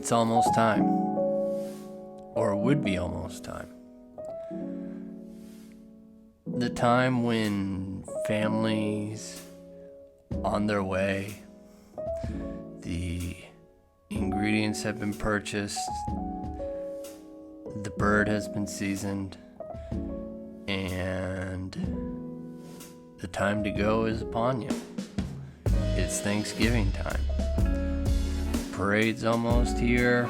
It's almost time. Or it would be almost time. The time when families on their way, the ingredients have been purchased, the bird has been seasoned, and the time to go is upon you. It's Thanksgiving time. Parade's almost here.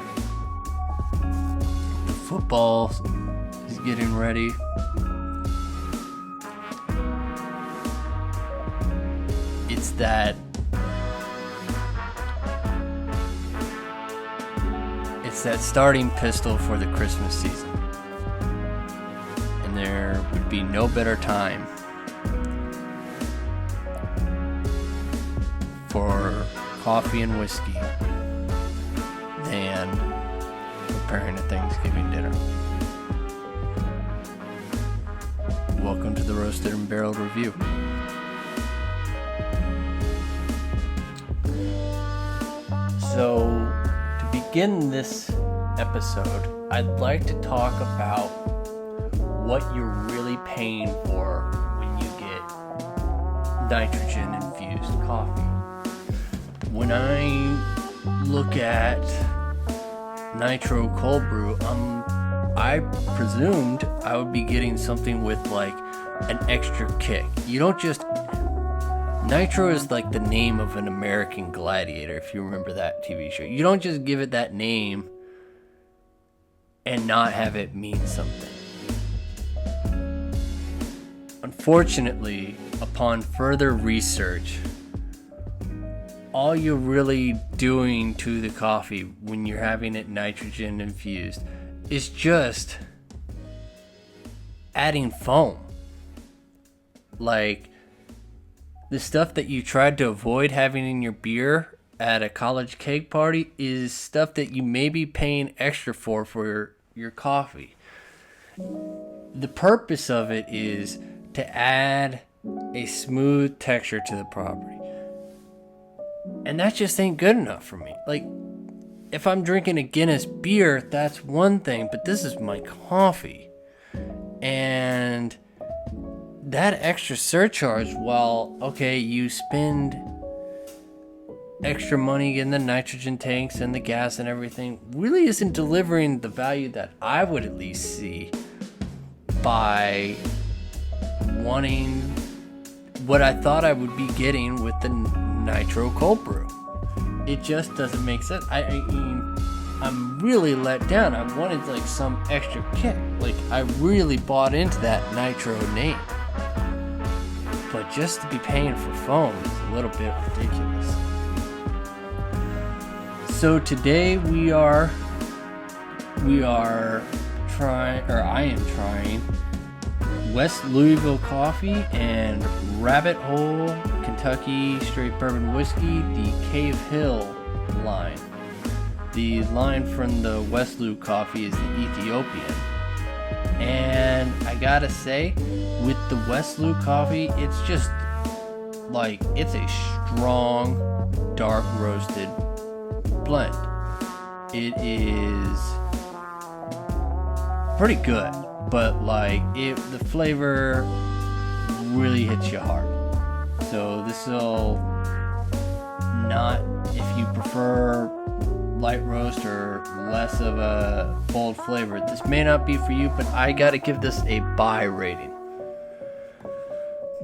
The football is getting ready. It's that starting pistol for the Christmas season. And there would be no better time for coffee and whiskey than preparing a Thanksgiving dinner. Welcome to the Roasted and Barreled Review. So, to begin this episode, I'd like to talk about what you're really paying for when you get nitrogen infused coffee. When I look at nitro cold brew, I presumed I would be getting something with like an extra kick. You don't just... Nitro is like the name of an American Gladiator, if you remember that TV show. You don't just give it that name and not have it mean something. Unfortunately, upon further research, all you're really doing to the coffee when you're having it nitrogen infused is just adding foam. Like, the stuff that you tried to avoid having in your beer at a college cake party is stuff that you may be paying extra for your coffee. The purpose of it is to add a smooth texture to the property. And that just ain't good enough for me. Like, if I'm drinking a Guinness beer, that's one thing, but this is my coffee. And that extra surcharge, while, okay, you spend extra money getting the nitrogen tanks and the gas and everything, really isn't delivering the value that I would at least see by wanting what I thought I would be getting with the nitro cold brew. It just doesn't make sense. I mean, I'm really let down. I wanted like some extra kick. Like, I really bought into that nitro name. But just to be paying for foam is a little bit ridiculous. So today I am trying West Louisville Coffee and Rabbit Hole Kentucky Straight Bourbon Whiskey, the Cave Hill line. The line from the West Lou Coffee is the Ethiopian. And I gotta say, with the West Lou Coffee, it's just like, it's a strong, dark roasted blend. It is pretty good, but like, the flavor really hits you hard. So this will not, if you prefer light roast or less of a bold flavor, this may not be for you, but I gotta give this a buy rating.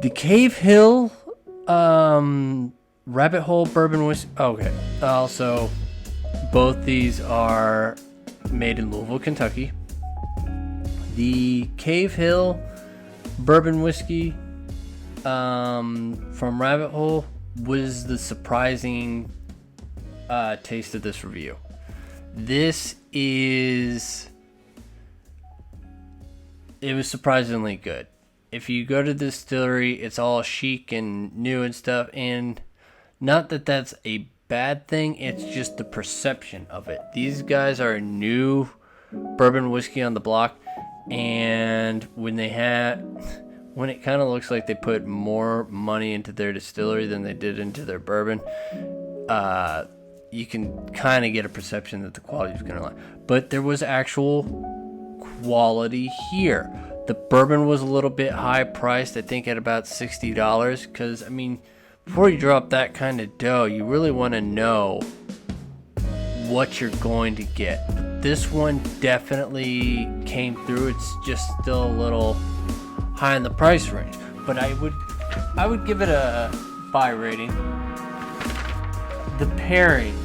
The Cave Hill Rabbit Hole Bourbon Whiskey. Okay. Also, both these are made in Louisville, Kentucky. The Cave Hill Bourbon Whiskey from Rabbit Hole was the surprising taste of this review. It was surprisingly good. If you go to the distillery, it's all chic and new and stuff, and not that that's a bad thing, it's just the perception of it. These guys are a new bourbon whiskey on the block, and when it kind of looks like they put more money into their distillery than they did into their bourbon, you can kind of get a perception that the quality is going to lie. But there was actual quality here. The bourbon was a little bit high priced, I think at about $60, because I mean, before you drop that kind of dough, you really want to know what you're going to get. This one definitely came through. It's just still a little high in the price range, but I would give it a buy rating. The pairing,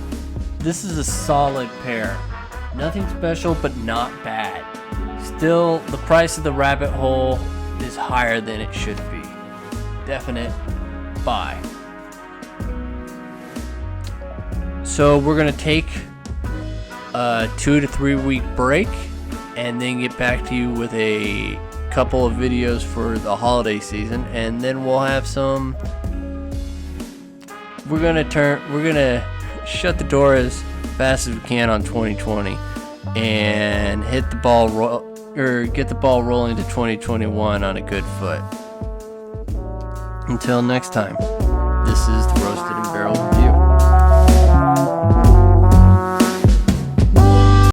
this is a solid pair. Nothing special, but not bad. Still, the price of the rabbit hole is higher than it should be. Definite buy. So we're gonna take a 2 to 3 week break and then get back to you with a couple of videos for the holiday season, and then we'll have some. We're gonna shut the door as fast as we can on 2020 and hit the ball get the ball rolling to 2021 on a good foot. Until next time, this is the Roasted and Barreled